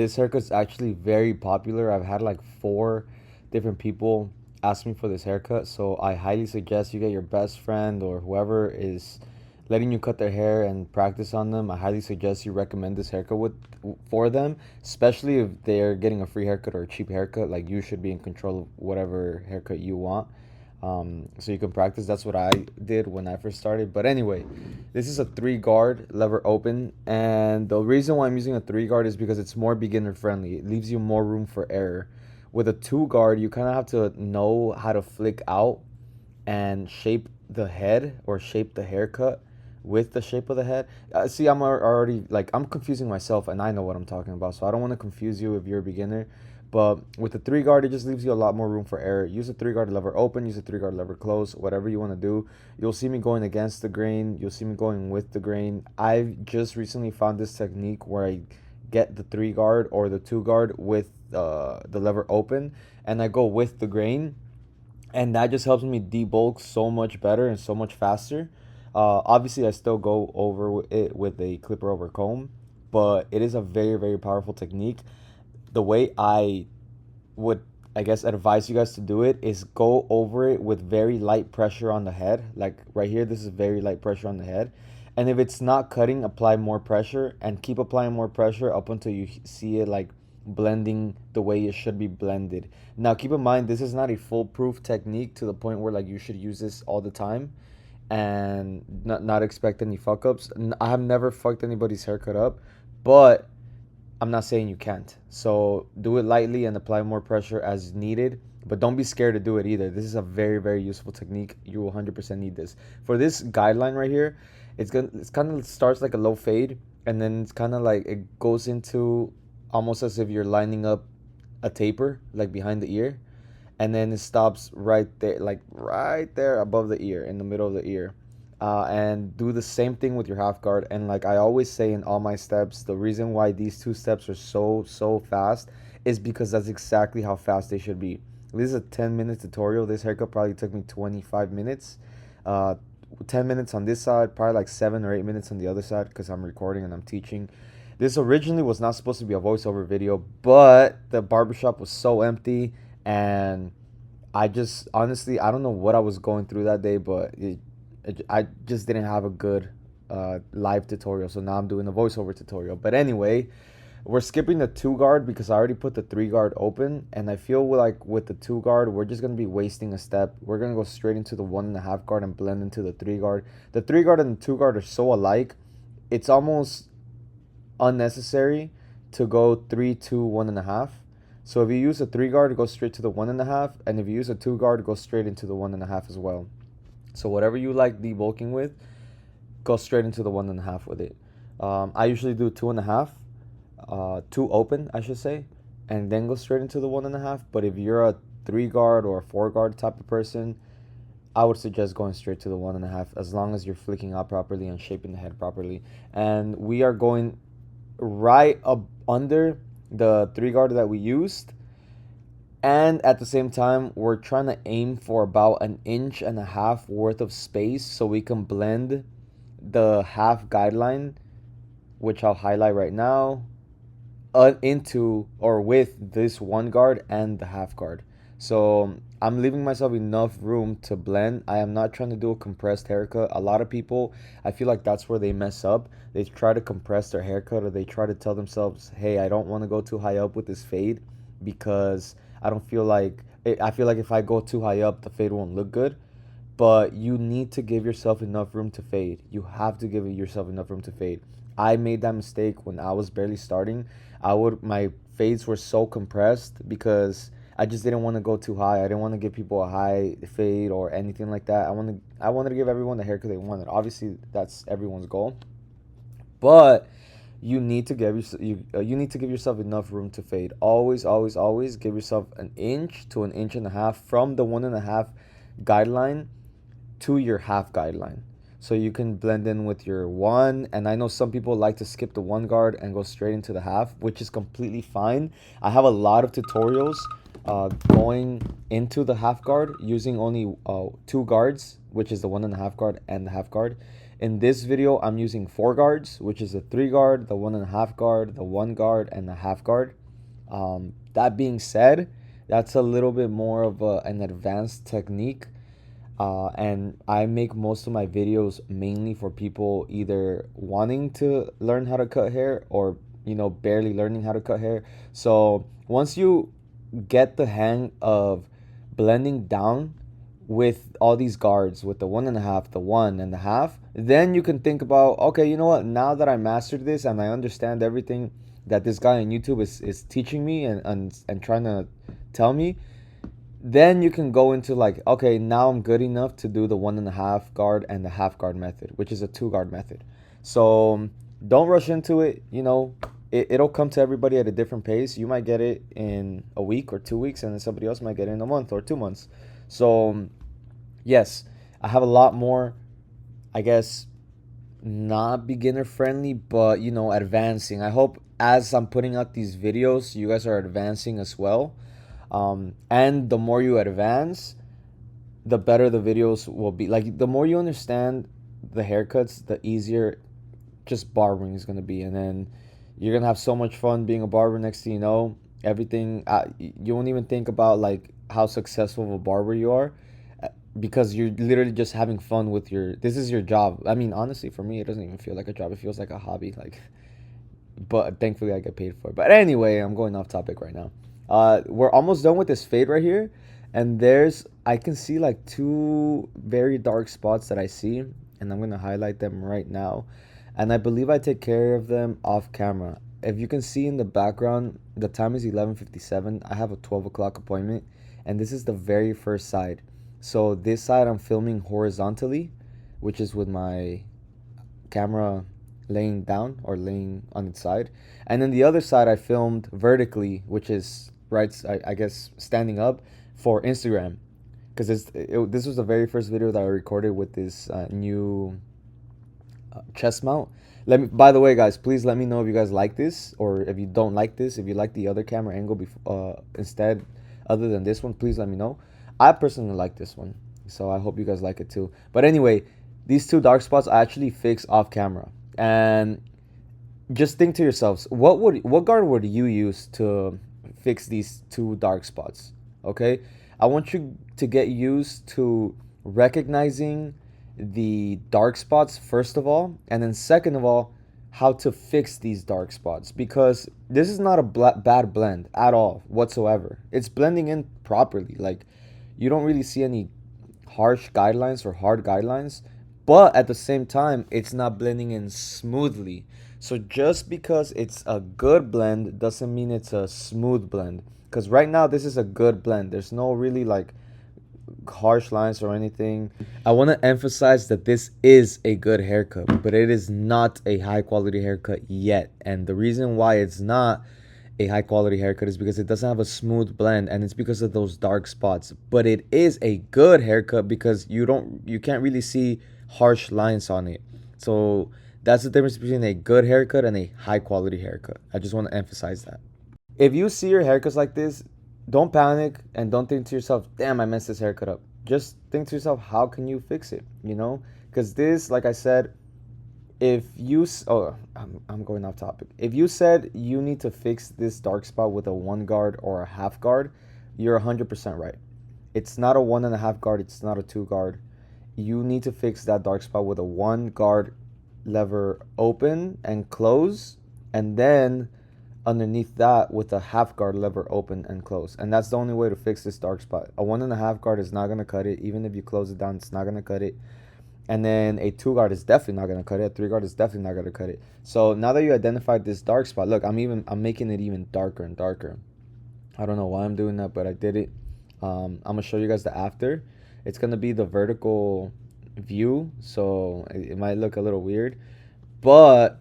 This haircut's actually very popular. I've had like 4 different people ask me for this haircut, so I highly suggest you get your best friend or whoever is letting you cut their hair and practice on them. I highly suggest you recommend this haircut for them, especially if they're getting a free haircut or a cheap haircut. Like, you should be in control of whatever haircut you want. So you can practice. That's what I did when I first started. But anyway, this is a 3 guard lever open, and the reason why I'm using a 3 guard is because it's more beginner friendly. It leaves you more room for error. With a 2 guard, you kind of have to know how to flick out and shape the head or shape the haircut with the shape of the head. See, already like I'm confusing myself, and I know what I'm talking about, so I don't want to confuse you if you're a beginner. But with the 3 guard, it just leaves you a lot more room for error. Use a 3 guard lever open, use a 3 guard lever close, whatever you want to do. You'll see me going against the grain, you'll see me going with the grain. I've just recently found this technique where I get the 3 guard or the 2 guard with the lever open, and I go with the grain, and that just helps me debulk so much better and so much faster. Obviously, I still go over it with a clipper over comb, but it is a very, very powerful technique. The way I would, I guess, advise you guys to do it is go over it with very light pressure on the head. Like right here, this is very light pressure on the head. And if it's not cutting, apply more pressure and keep applying more pressure up until you see it like blending the way it should be blended. Now, keep in mind, this is not a foolproof technique to the point where like you should use this all the time and not expect any fuck ups. I have never fucked anybody's haircut up, but I'm not saying you can't. So do it lightly and apply more pressure as needed, but don't be scared to do it either. This is a very, very useful technique. You will 100% need this. For this guideline right here, it's kind of starts like a low fade, and then it's kind of like it goes into almost as if you're lining up a taper like behind the ear, and then it stops right there, like right there above the ear, in the middle of the ear. And do the same thing with your half guard. And like I always say in all my steps, the reason why these 2 steps are so fast is because that's exactly how fast they should be. This is a 10-minute tutorial. This haircut probably took me 25 minutes. Uh, 10 minutes on this side, probably like 7 or 8 minutes on the other side because I'm recording and I'm teaching. This originally was not supposed to be a voiceover video, but the barbershop was so empty, and I just honestly, I don't know what I was going through that day, but I just didn't have a good live tutorial. So now I'm doing a voiceover tutorial. But anyway, we're skipping the 2 guard because I already put the 3 guard open, and I feel like with the 2 guard, we're just gonna be wasting a step. We're gonna go straight into the 1.5 guard and blend into the 3 guard. The 3 guard and the 2 guard are so alike, it's almost unnecessary to go 3, 2, 1.5. So if you use a 3 guard, go straight to the 1.5, and if you use a 2 guard, go straight into the 1.5 as well. So whatever you like debulking with, go straight into the 1.5 with it. I usually do 2.5, 2 open, I should say, and then go straight into the 1.5. But if you're a 3 guard or a 4 guard type of person, I would suggest going straight to the 1.5 as long as you're flicking out properly and shaping the head properly. And we are going right up under the 3 guard that we used, and at the same time we're trying to aim for about 1.5 inches worth of space so we can blend the half guideline, which I'll highlight right now, into or with this 1 guard and the half guard. So I'm leaving myself enough room to blend. I am not trying to do a compressed haircut. A lot of people, I feel like that's where they mess up. They try to compress their haircut, or they try to tell themselves, hey, I don't want to go too high up with this fade because I don't feel like I feel like if I go too high up, the fade won't look good. But you need to give yourself enough room to fade. You have to give yourself enough room to fade. I made that mistake when I was barely starting. My fades were so compressed because I just didn't want to go too high. I didn't want to give people a high fade or anything like that. I wanted to give everyone the haircut they wanted. Obviously, that's everyone's goal. But you need to you need to give yourself enough room to fade. Always, always, always give yourself 1 inch to 1.5 inches from the 1.5 guideline to your half guideline, so you can blend in with your 1. And I know some people like to skip the 1 guard and go straight into the half, which is completely fine. I have a lot of tutorials going into the half guard using only 2 guards, which is the 1.5 guard and the half guard. In this video, I'm using 4 guards, which is a 3 guard, the 1.5 guard, the 1 guard, and the half guard. That being said, that's a little bit more of an advanced technique. And I make most of my videos mainly for people either wanting to learn how to cut hair or, barely learning how to cut hair. So once you get the hang of blending down with all these guards, with the 1.5, the 1.5, then you can think about, okay, you know what? Now that I mastered this and I understand everything that this guy on YouTube is teaching me and trying to tell me, then you can go into like, okay, now I'm good enough to do the 1.5 guard and the half guard method, which is a 2 guard method. So don't rush into it. It'll come to everybody at a different pace. You might get it in a week or 2 weeks, and then somebody else might get it in a month or 2 months. So yes, I have a lot more, I guess, not beginner friendly, but advancing. I hope as I'm putting out these videos, you guys are advancing as well. And the more you advance, the better the videos will be. Like, the more you understand the haircuts, the easier just barbering is going to be. And then you're going to have so much fun being a barber. Next thing you know, everything, you won't even think about like how successful of a barber you are, because you're literally just having fun with this is your job. I mean, honestly, for me, it doesn't even feel like a job. It feels like a hobby. Like, but thankfully I get paid for it. But anyway, I'm going off topic right now. We're almost done with this fade right here, and I can see like 2 very dark spots that I see, and I'm gonna highlight them right now. And I believe I take care of them off camera. If you can see in the background, the time is 11:57. I have a 12 o'clock appointment, and this is the very first side. So this side I'm filming horizontally, which is with my camera laying down or laying on its side, and then the other side I filmed vertically, which is right, I guess, standing up for Instagram, because this was the very first video that I recorded with this new chest mount. By the way, guys, please let me know if you guys like this, or if you don't like this. If you like the other camera angle instead, other than this one, please let me know. I personally like this one, so I hope you guys like it too. But anyway, these 2 dark spots I actually fix off camera. And just think to yourselves, what guard would you use to fix these 2 dark spots? Okay, I want you to get used to recognizing the dark spots first of all, and then second of all, how to fix these dark spots, because this is not a bad blend at all whatsoever. It's blending in properly. Like, you don't really see any harsh guidelines or hard guidelines, but at the same time, it's not blending in smoothly. So just because it's a good blend doesn't mean it's a smooth blend, because right now this is a good blend. There's no really like harsh lines or anything. I want to emphasize that this is a good haircut, but it is not a high quality haircut yet. And the reason why it's not a high quality haircut is because it doesn't have a smooth blend, and it's because of those dark spots. But it is a good haircut because you can't really see harsh lines on it. So that's the difference between a good haircut and a high quality haircut. I just want to emphasize that. If you see your haircuts like this, don't panic and don't think to yourself, damn, I messed this haircut up. Just think to yourself, how can you fix it? Because this, like I said, if you I'm going off topic. If you said you need to fix this dark spot with a 1 guard or a half guard, you're 100% right. It's not a 1.5 guard, it's not a 2 guard. You need to fix that dark spot with a 1 guard lever open and close, and then underneath that with a half guard lever open and close. And that's the only way to fix this dark spot. A 1.5 guard is not going to cut it. Even if you close it down, it's not going to cut it. And then a 2 guard is definitely not going to cut it. A 3 guard is definitely not going to cut it. So now that you identified this dark spot, look, I'm making it even darker and darker. I don't know why I'm doing that, but I did it. I'm going to show you guys the after. It's going to be the vertical view, so it might look a little weird, but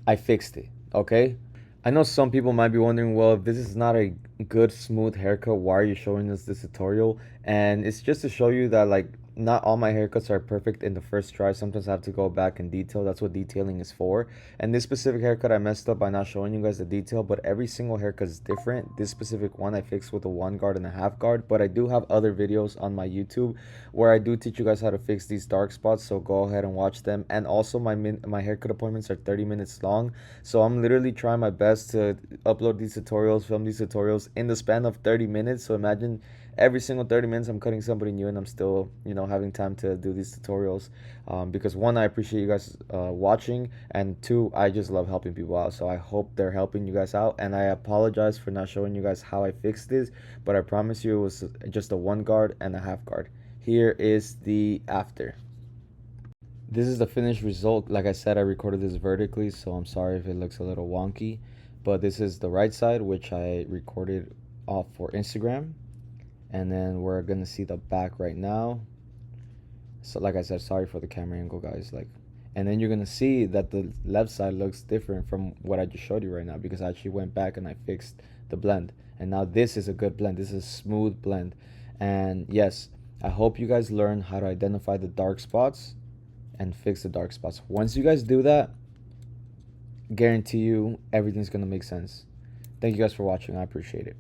I fixed it, okay? I know some people might be wondering, well, if this is not a good smooth haircut, why are you showing us this tutorial? And it's just to show you that, like, not all my haircuts are perfect in the first try. Sometimes I have to go back and detail. That's what detailing is for. And this specific haircut, I messed up by not showing you guys the detail, but every single haircut is different. This specific one I fixed with a 1 guard and a half guard, but I do have other videos on my YouTube where I do teach you guys how to fix these dark spots, so go ahead and watch them. And also my haircut appointments are 30 minutes long, so I'm literally trying my best to upload these tutorials, film these tutorials in the span of 30 minutes. So imagine every single 30 minutes I'm cutting somebody new, and I'm still, you know, having time to do these tutorials, because one, I appreciate you guys watching, and two, I just love helping people out. So I hope they're helping you guys out, and I apologize for not showing you guys how I fixed this, but I promise you it was just a 1 guard and a half guard. Here is the after. This is the finished result. Like I said, I recorded this vertically, so I'm sorry if it looks a little wonky, but this is the right side, which I recorded off for Instagram. And then we're gonna see the back right now. So like I said, sorry for the camera angle, guys. Like, and then you're gonna see that the left side looks different from what I just showed you right now, because I actually went back and I fixed the blend, and now this is a good blend. This is a smooth blend. And yes, I hope you guys learn how to identify the dark spots and fix the dark spots. Once you guys do that, guarantee you everything's gonna make sense. Thank you guys for watching. I appreciate it.